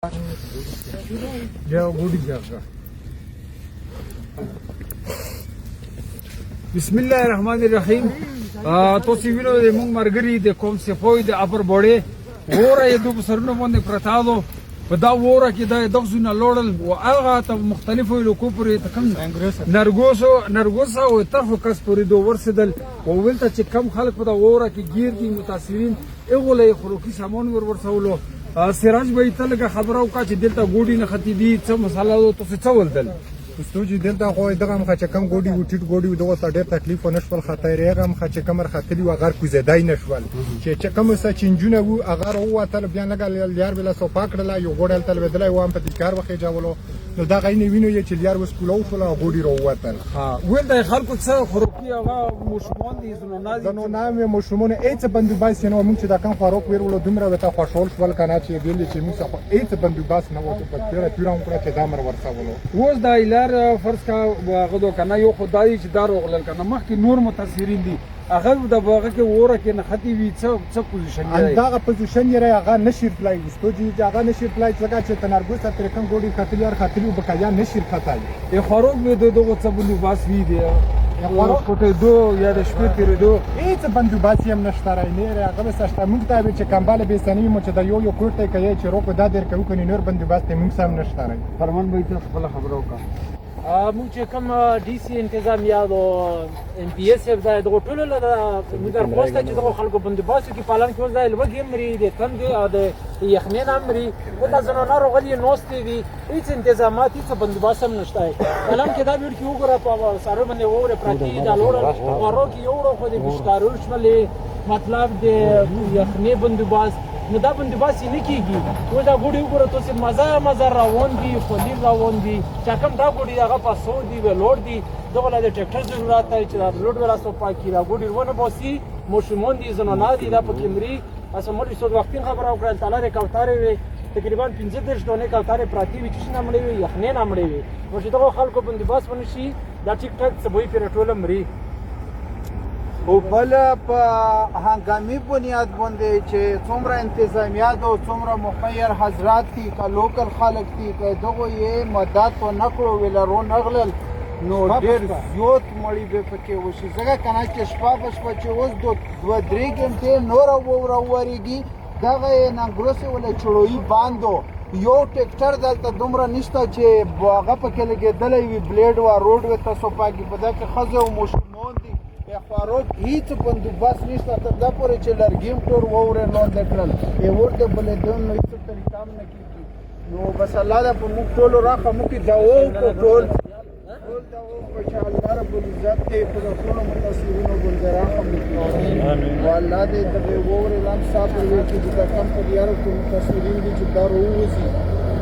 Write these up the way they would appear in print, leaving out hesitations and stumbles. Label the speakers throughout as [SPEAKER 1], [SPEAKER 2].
[SPEAKER 1] بسم الله الرحمن الرحیم. تاسو وینئ د موږ مرګري د کوم سپوی د اپر بوډې وره یې د سرونو باندې پرتا دو په دا وره کې د دغزونه لوړل او هغه ته مختلفو علاقو پورې تکم نرګوسا او طرف کس پورې دو ورسېدل او ولته چې کم خلک په دا وره کې گیر دي متاثرین هغه له خروقي سامان ورسولو. سراج به ته لږه خبره وکړه چې دلته ګوډي نه ختي دي څه مسله تاسو څه ولدل؟
[SPEAKER 2] استوجي دلته خو دغه مخه چې کم ګوډي و ټیټ ګوډي دغه ته ډېر تکلیف و نشول خطر یې غم خه چې کمر خطري و غر کوزیدای نشول چې کوم څه چنجونه وو هغه وروته بیا لګل یار بلا سو پاکړه یو ګوډل تل بدلای و هم په کار وخه جاولو نو دا غینې وینو یې چې یار وس کولو شو لا ګوډي وروته
[SPEAKER 1] ول د خلکو څه خروقي هغه مشمون دي
[SPEAKER 2] زنو نام مشمون ایت بندوباس نو موږ چې دا کم فاروق ورولو دومره وته خوشحال شول کنه چې ویل چې موږ خو ایت بندوباس نه وته په پیره پیرام کړه چې دا مر ورسولو
[SPEAKER 1] اوس دا لار فرض کا هغه دو کنه یو خدای چې دار وغلل کنه مخکې نور متاثرین دي هغه د باغه کې وره کې نه ختی وی څه پوزیشن دی
[SPEAKER 2] دا پوزیشن یې هغه نشیر پلای استوجي هغه نشیر پلای څنګه چې تنرګوس تر کوم ګوډي خطر یار خطر وبکایا نشیر خطای
[SPEAKER 1] ای خروج به دغه څه بندوباس وی دی خروج کوټه دو یا د شپې تیر دو
[SPEAKER 2] هیڅ بندوباس هم نشته نه هغه بس شته موږ ته چې کمباله به سنوي مو چې دا یو کوټه کوي چې روکو دا در کوي کني نور بندوباس ته موږ سم نشته
[SPEAKER 1] فرمان به ته خپل خبرو وکړه.
[SPEAKER 3] مونږ چې کوم ډي سي انتظامیه او ام پی اس اف دا د ټولو له موږ درخواست چې د خلکو بندوباست کې پالن کې وځي لوګي مري د تند او د یخنین امري او د زنانه روغلي نوستي دي هیڅ انتظامات هیڅ بندوباست هم نشته. کلام کې دا ویل کې وګوره په سره باندې وره پراتی دا لور ورو کې یو خو د بشکارول شملې مطلب د یخنی بندوباست نو دا بندوباست نه کیږي. و دا ګوډي وګوره تاسو مزه روان دي خولي روان دي چې کوم دا ګوډي هغه پاسو دي ولور دي دغه له ټریکټر ضرورت دی چې دا لوډ ولا سو پاکي دا ګوډي ونه باسي مشمون دي زنانه دي دا پکې مري اسه مړي څو وخت خبره وکړه تعالی کوتاره وي تقریبا 15 دونه کوتاره پراتی وي چې نه مړي وي یخنه نه مړي وي نو چې دغه خلکو بندوباست ونشي دا ټیک ټاک سبوي پر ټوله مري
[SPEAKER 4] او بل په هنګامي بنیاد باندې چې څومره انتظامیات او څومره مخیر حضرات دي که لوکل خلک دي که دغه یې مدد په نکړو ویلرو نغلل نو ډېر زیات مړي به پکې وشي ځکه کنه چې شپه په شپه چې اوس 2-3 غنټې نوره وورېږي دغه یې ننګروسې ولې چړوي باندو یو ټیکټر دلته دومره نشته چې هغه پکې لګېدلی وي بلیډ وا روډ وې تاسو پاکي په دا کې ښځې او ماشومان دي خواروک هیڅ بندوبست نشته تر دا پورې چې لرګیم ټور وورې لاندې کړل یې ورته بلېدون نو هیڅ طریقه هم نه کېږي نو بس الله دا په موږ ټولو راخه موږ دعا وکړو ټول دعا وکړو چې الله رب العزت دې په ټولو متاثرینو باندې رحم وکړي او الله دې د وورې لاندې صبر وکړي چې دا کم په دیارو کې متاثرین دي چې دا راووځي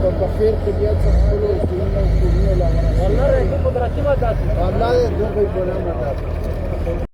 [SPEAKER 4] په بخیر طبیعت څخه خپلو ژوندونه او کورونه لا ورسوي
[SPEAKER 3] الله دې قدرتي مدد
[SPEAKER 4] الله دې دغه بنا مدد